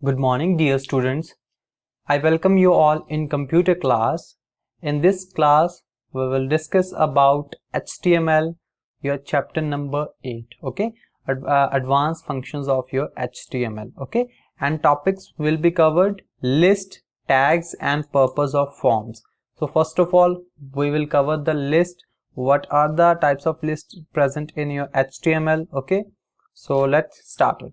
Good morning, dear students. I welcome you all in computer class. In this class, we will discuss about HTML, your chapter number 8, okay? Advanced functions of your HTML, okay? And topics will be covered: list, tags, and purpose of forms. So first of all, we will cover the list. What are the types of lists present in your HTML, okay? So let's start it.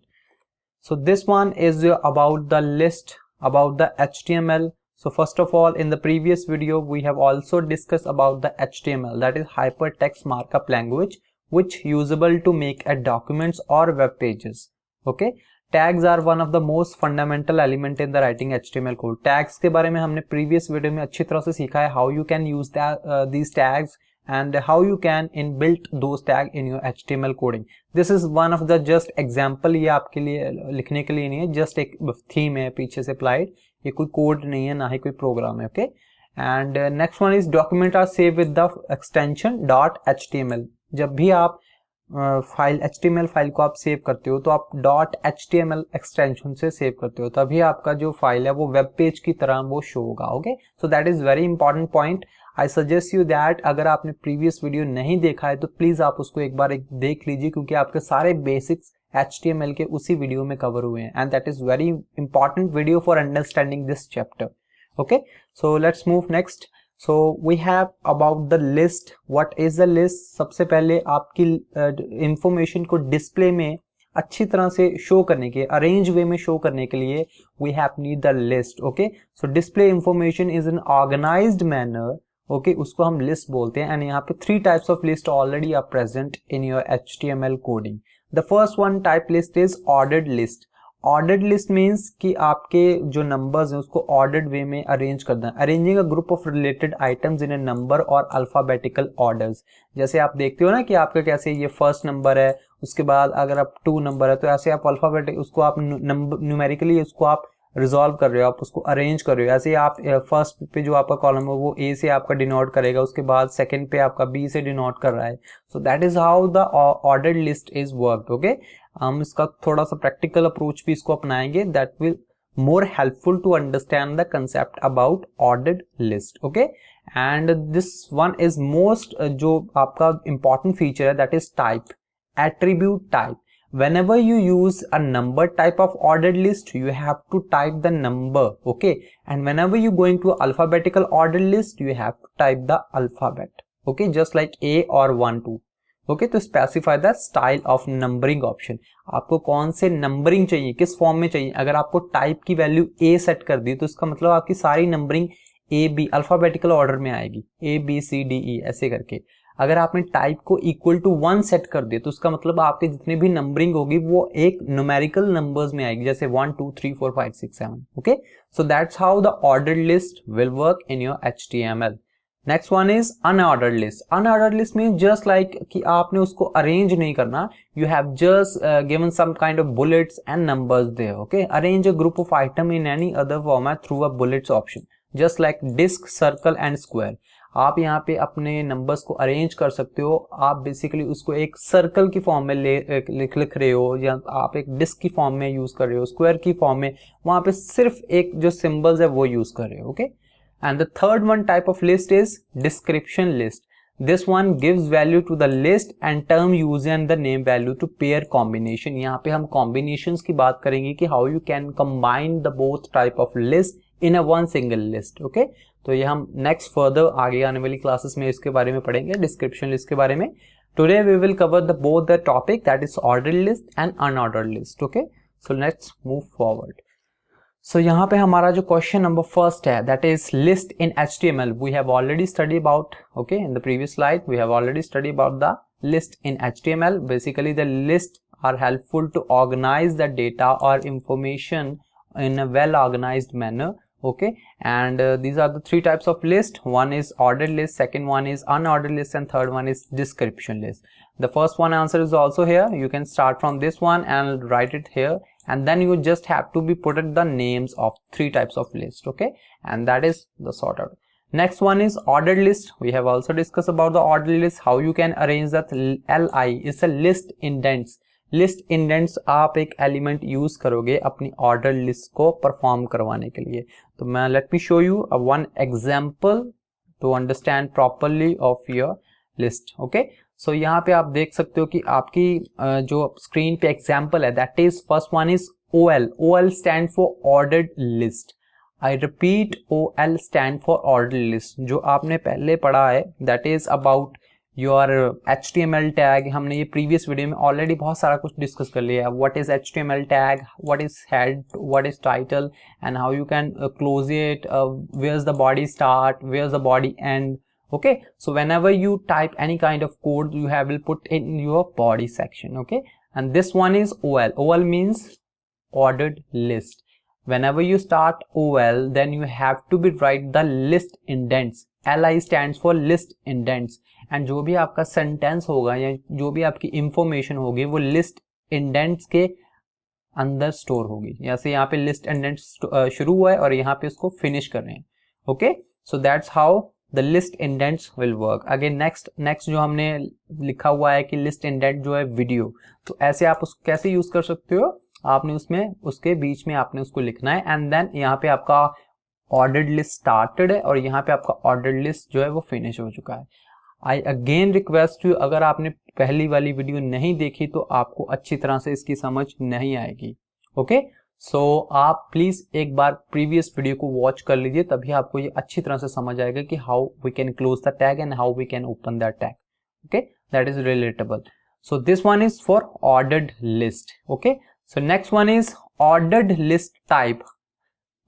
So this one is about the list, about the HTML. So first of all, in the previous video, we have also discussed about the HTML, that is hypertext markup language, which usable to make a documents or web pages. Okay. Tags are one of the most fundamental element in the writing HTML code. Tags के बारे में हमने previous video में अच्छी तरह से सीखा है, how you can use these tags and how you can inbuilt those tag in your HTML coding. This is one of the just example, ये आपके लिए लिखने के लिए नहीं है, just एक theme है पीछे से applied, ये कोई code नहीं है, ना ही कोई program है, okay? And next one is document are saved with the extension .html. जब भी आप फाइल HTML फाइल को आप सेव करते हो तो आप .html एक्सटेंशन से सेव करते हो, तभी आपका जो फाइल है वो वेब पेज की तरह वो शो होगा, okay? So that is very important point. I suggest you that अगर आपने प्रीवियस वीडियो नहीं देखा है तो प्लीज आप उसको एक बार देख लीजिए, क्योंकि आपके सारे बेसिक्स HTML के उसी वीडियो में कवर हुए हैं, and that is very important video for understanding this chapter. Okay, so let's move next. So we have about the list. What is the list? सबसे पहले आपकी इंफॉर्मेशन को डिस्प्ले में अच्छी तरह से शो करने के, अरेंज वे में शो करने के लिए we have need the list. Okay, so display information is an organized manner. Okay, उसको हम list बोलते हैं, and यहाँ पे 3 types of list already are present in your HTML coding. The first one type list is ordered list. Ordered list means कि आपके जो numbers हैं उसको ऑर्डर्ड वे में अरेंज करना है. Arranging a group of related items in A number और alphabetical orders. जैसे आप देखते हो ना कि आपका कैसे ये फर्स्ट नंबर है, उसके बाद अगर आप 2 नंबर है तो ऐसे आप अल्फाबेटिक उसको आप न्यूमेरिकली उसको आप रिजॉल्व कर रहे हो, आप उसको अरेंज कर रहे हो. ऐसे आप फर्स्ट पे जो आपका कॉलम है वो ए से आपका डिनोट करेगा, उसके बाद सेकंड पे आपका बी से डिनोट कर रहा है. So that is how the ordered list is worked. Okay, हम इसका थोड़ा सा प्रैक्टिकल अप्रोच भी इसको अपनाएंगे, that will more helpful to understand the concept about ordered list. Okay, and this one is most जो आपका इंपॉर्टेंट फीचर है, that is type, attribute type. Whenever you use a number type of ordered list, you have to type the number, okay? And whenever you going to alphabetical ordered list, you have to type the alphabet, okay? Just like A or 1 2, okay? तो specify the style of numbering option. आपको कौन से numbering चाहिए, किस form में चाहिए. अगर आपको टाइप की वैल्यू A सेट कर दी तो इसका मतलब आपकी सारी numbering A B alphabetical order में आएगी, A B C D E ऐसे करके. अगर आपने टाइप को इक्वल टू 1 सेट कर दिया तो उसका मतलब आपके जितने भी नंबरिंग होगी वो एक न्यूमेरिकल नंबर्स में आएगी, जैसे 1 2 3 4 5 6 7. Okay, so that's how the ordered list will work in your HTML. Next one is unordered list. Unordered list mean just like कि आपने उसको अरेंज नहीं करना, you have just given some kind of bullets and numbers there. Okay, arrange a group of item in any other format through a bullets option, just like disc, circle and square. आप यहाँ पे अपने numbers को arrange कर सकते हो. आप basically उसको एक सर्कल की फॉर्म में लिख रहे हो, या आप एक डिस्क की फॉर्म में यूज कर रहे हो, स्क्वायर की फॉर्म में, वहां पे सिर्फ एक जो सिंबल्स है वो यूज कर रहे हो. Okay, and the third one type of list is description list. This one gives value to the list and term use and the name value to pair combination. यहाँ पे हम कॉम्बिनेशंस की बात करेंगे कि how you can combine the both type of list in a one single list. Okay, तो ये हम नेक्स्ट फर्दर आगे आने वाली क्लासेस में इसके बारे में पढ़ेंगे, डिस्क्रिप्शन लिस्ट के बारे में. Today we will cover the both the topic, that is ordered list and unordered list. Okay, so let's move forward. So यहाँ पे हमारा जो क्वेश्चन नंबर फर्स्ट है, that is list in HTML. We have already study about, okay, in the previous slide we have already study about the list in HTML. Basically the list are helpful to organise the data और information in a well organized manner. Okay, and these are the 3 types of list. One is ordered list, second one is unordered list, and third one is description list. The first one answer is also here. You can start from this one and write it here, and then you just have to be put the names of 3 types of list. Okay, and that is the sort out. Next one is ordered list. We have also discussed about the ordered list, how you can arrange that. Li is a list indents. List indents आप एक element use करोगे अपनी order list को perform करवाने के लिए। तो मैं let me show you one example to understand properly of your list. Okay, so यहाँ पे आप देख सकते हो कि आपकी जो स्क्रीन पे एग्जांपल है that is first one is OL। OL stand for ordered list. I repeat, OL stand for order list. जो आपने पहले पढ़ा है that is about your HTML tag. हमने ये प्रीवियस वीडियो में ऑलरेडी बहुत सारा कुछ डिस्कस कर लिया है। What is HTML tag, what is head, what is title and how you can close it, where is the body start, where is the body end. Okay, so whenever you type any kind of code you will put in your body section. Okay, and this one is OL. OL means ordered list. Whenever you start OL then you have to be write the list indents. LI stands for list indents. and जो भी आपका sentence होगा या जो भी आपकी information होगी वो list indents के अंदर स्टोर होगी। जैसे यहाँ पे list indents शुरू हुआ है और यहाँ पे उसको फिनिश कर रहे हैं। Okay, so that's how the list indents will work. Again next जो हमने लिखा हुआ है कि लिस्ट इंडेंट जो है वीडियो, तो ऐसे आप उसको कैसे यूज कर सकते हो, आपने उसमें उसके बीच में आपने उसको लिखना है एंड देन यहाँ पे आपका ऑर्डर्ड लिस्ट स्टार्टेड है और यहाँ पे आपका ऑर्डर्ड लिस्ट जो है वो फिनिश हो चुका है। आई अगेन रिक्वेस्ट यू, अगर आपने पहली वाली वीडियो नहीं देखी तो आपको अच्छी तरह से इसकी समझ नहीं आएगी। ओके, सो आप प्लीज एक बार प्रीवियस वीडियो को वॉच कर लीजिए, तभी आपको ये अच्छी तरह से समझ आएगा कि how we can close the tag and how we can open the tag. Okay, that is relatable. So this one is for ordered list. Okay, so next one is ordered list type.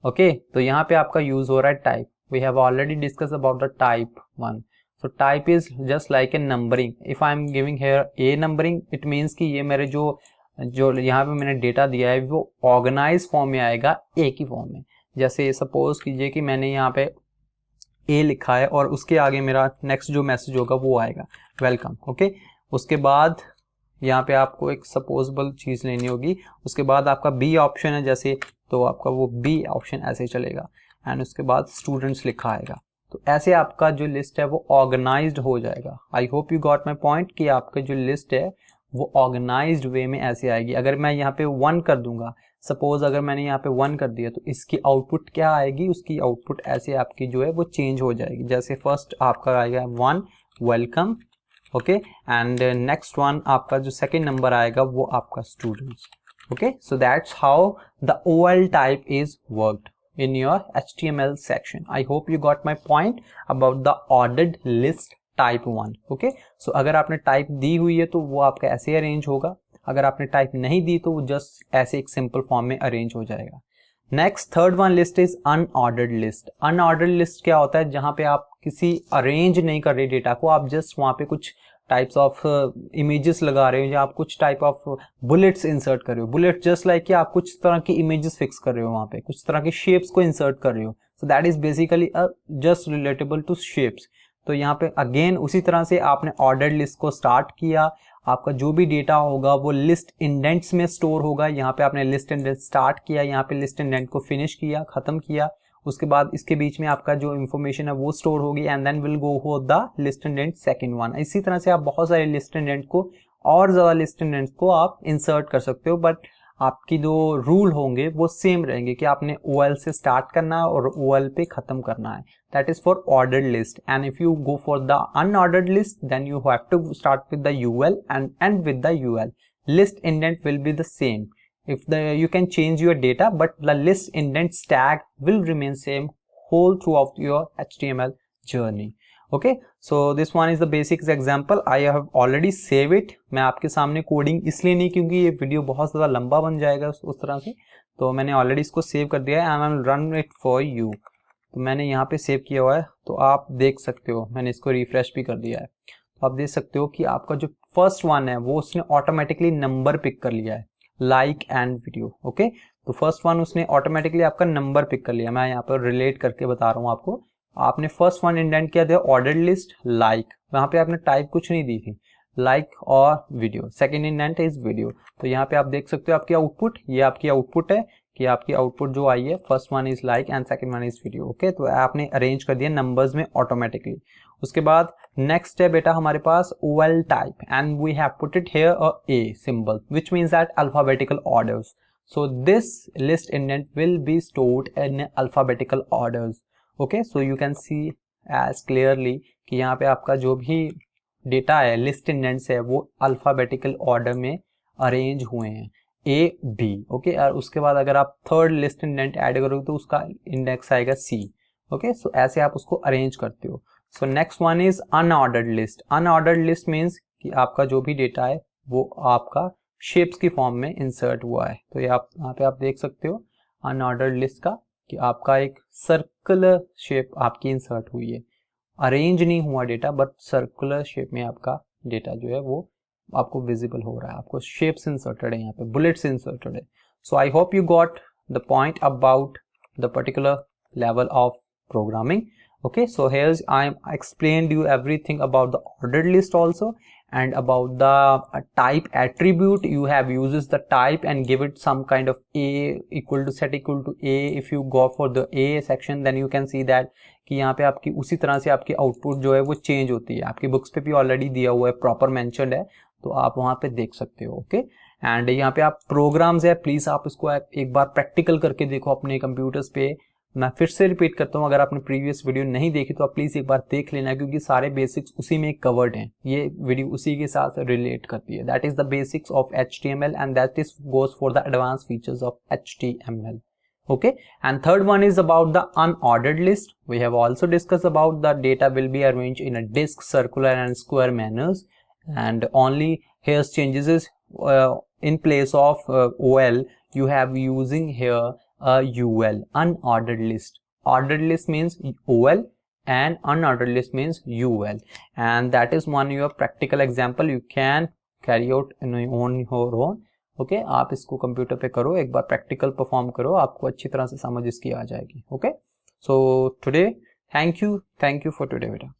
Okay, तो यहाँ पे आपका use हो रहा है type. We have already discuss about the type one. So type is just like a numbering. If I am giving here a numbering, it means कि ये मेरे जो यहाँ पे मैंने डेटा दिया है वो ऑर्गेनाइज फॉर्म में आएगा, ए की फॉर्म में। जैसे सपोज कीजिए कि मैंने यहाँ पे ए लिखा है और उसके आगे मेरा नेक्स्ट जो मैसेज होगा वो आएगा वेलकम। ओके, उसके बाद यहाँ पे आपको एक सपोजेबल चीज़ लेनी होगी, उसके बाद आपका बी ऑप्शन है जैसे, तो आपका वो बी ऑप्शन ऐसे चलेगा एंड उसके बाद स्टूडेंट्स लिखा आएगा। तो ऐसे आपका जो लिस्ट है वो ऑर्गेनाइज्ड हो जाएगा। आई hope you got my point कि आपका जो लिस्ट है वो ऑर्गेनाइज्ड वे में ऐसे आएगी। अगर मैं यहाँ पे 1 कर दूंगा, सपोज अगर मैंने यहाँ पे 1 कर दिया, तो इसकी आउटपुट क्या आएगी, उसकी आउटपुट ऐसे आपकी जो है वो चेंज हो जाएगी। जैसे फर्स्ट आपका आएगा 1 welcome. Okay, and next one आपका जो सेकेंड नंबर आएगा वो आपका students. Okay, so that's how the OL type is worked in your HTML section. I hope you got my point about the ordered list type 1. Okay, so अगर आपने type दी हुई है तो वो आपका ऐसे अरेंज होगा, अगर आपने टाइप नहीं दी तो वो जस्ट ऐसे एक सिंपल फॉर्म में अरेंज हो जाएगा। Next third one list is unordered list. Unordered list क्या होता है, जहाँ पे आप किसी अरेंज नहीं कर रहे डेटा को, आप जस्ट वहाँ पे कुछ टाइप्स ऑफ इमेजेस लगा रहे हो या आप कुछ टाइप ऑफ बुलेट्स इंसर्ट कर रहे हो। बुलेट जस्ट लाइक कि आप कुछ तरह की इमेजेस फिक्स कर रहे हो, वहाँ पे कुछ तरह के शेप्स को इंसर्ट कर रहे हो। So that is basically just relatable to shapes. तो यहाँ पे अगेन उसी तरह से आपने ऑर्डर्ड लिस्ट को स्टार्ट किया, आपका जो भी डेटा होगा वो लिस्ट इंडेंट्स में स्टोर होगा। यहाँ पे आपने लिस्ट इंडेंट स्टार्ट किया, यहाँ पे लिस्ट इंडेंट को फिनिश किया, खत्म किया, उसके बाद इसके बीच में आपका जो इन्फॉर्मेशन है वो स्टोर होगी and then will go for the list indent second one. इसी तरह से आप बहुत सारे लिस्ट इंडेंट को और ज़्यादा लिस्ट इंडेंट को आप इंसर्ट कर सकते हो, बट आपकी जो रूल होंगे वो सेम रहेंगे कि आपने OL से स्टार्ट करना है और OL पे खत्म करना है। That is for ordered list. And if you go for the unordered list then you have to start with the UL and end with the UL. List indent will be the same. If you can change your data, but the list indents tag will remain same whole throughout your HTML journey. Okay, so this one is the basics example. I have already saved it. मैं आपके सामने coding इसलिए नहीं क्योंकि ये video बहुत ज़्यादा लंबा बन जाएगा उस तरह से, तो मैंने ऑलरेडी इसको सेव कर दिया है and I will run it for you. तो मैंने यहाँ पे सेव किया हुआ है, तो आप देख सकते हो, मैंने इसको रिफ्रेश भी कर दिया है। तो आप देख सकते हो कि आपका जो फर्स्ट वन है वो उसने ऑटोमेटिकली नंबर पिक कर लिया है, लाइक एंड वीडियो। ओके, तो फर्स्ट वन उसने ऑटोमेटिकली आपका नंबर पिक कर लिया। मैं यहाँ पर रिलेट करके बता रहा हूँ आपको। आपने फर्स्ट वन इंडेंट किया था ऑर्डर्ड लिस्ट लाइक, वहाँ पे आपने टाइप कुछ नहीं दी थी, लाइक और video. Second indent is video. तो यहाँ पे आप देख सकते हो आपकी आउटपुट, ये आपकी आउटपुट है कि आपकी आउटपुट जो आई है first one is like and second one is video. Okay, तो आपने अरेंज कर दिया नंबर्स में ऑटोमेटिकली। उसके बाद नेक्स्ट है बेटा हमारे पास OL type and we have put it here a A symbol which means that alphabetical orders. So this list indent will be stored in alphabetical orders. Okay, so you can see as clearly कि यहाँ पे आपका जो भी data है list indents है वो alphabetical order में अरेंज हुए हैं A B. ओके, और उसके बाद अगर आप थर्ड लिस्ट इंडेंट ऐड करोगे तो उसका इंडेक्स आएगा C. ओके, सो ऐसे आप उसको अरेंज करते हो. सो next one is unordered list. Unordered list means कि आपका जो भी डेटा है वो आपका शेप्स की फॉर्म में इंसर्ट हुआ है. तो ये आप यहाँ पे आप देख सकते हो अनऑर्डर्ड लिस्ट का कि आपका एक सर्कुलर शेप आपकी इंसर्ट हुई है. अरेंज नहीं हुआ डेटा बट सर्कुलर शेप में आपका डेटा जो है वो आपको विजिबल हो रहा है. आपको शेप्स इंसर्टेड है, यहाँ पे बुलेट्स इंसर्टेड है. So I hope you got the point about the particular level of programming. Okay, so here's I explained you everything about the ordered list also and about the type attribute. You have uses the type and give it some kind of A equal to set equal to A. If you go for the A section then you can see that कि यहाँ पे आपकी उसी तरह से आपकी output जो है वो चेंज होती है. आपकी बुक्स पे भी ऑलरेडी दिया हुआ है, प्रॉपर मेंशन्ड है, तो आप वहाँ पे देख सकते हो. ओके, एंड यहाँ पे आप प्रोग्राम्स है, प्लीज आप इसको एक बार प्रैक्टिकल करके देखो अपने कंप्यूटर्स पे. मैं फिर से रिपीट करता हूँ, अगर आपने प्रीवियस वीडियो नहीं देखी तो आप प्लीज एक बार देख लेना क्योंकि सारे बेसिक्स उसी में कवर्ड हैं. ये वीडियो उसी के साथ रिलेट करती है. That is the basics of HTML and that is goes for the advance features of HTML. Okay, and third one is about the unordered list. We have also discussed about the data will be arranged in a disk, circular and square manners, and only here's changes is in place of OL you have using here a UL, unordered list. Ordered list means OL and unordered list means UL, and that is one your practical example you can carry out on your own. Okay, आप इसको computer पे करो, एक बार practical perform करो, आपको अच्छी तरह से समझ इसकी आ जाएगी. Okay, so today thank you for today बेटा.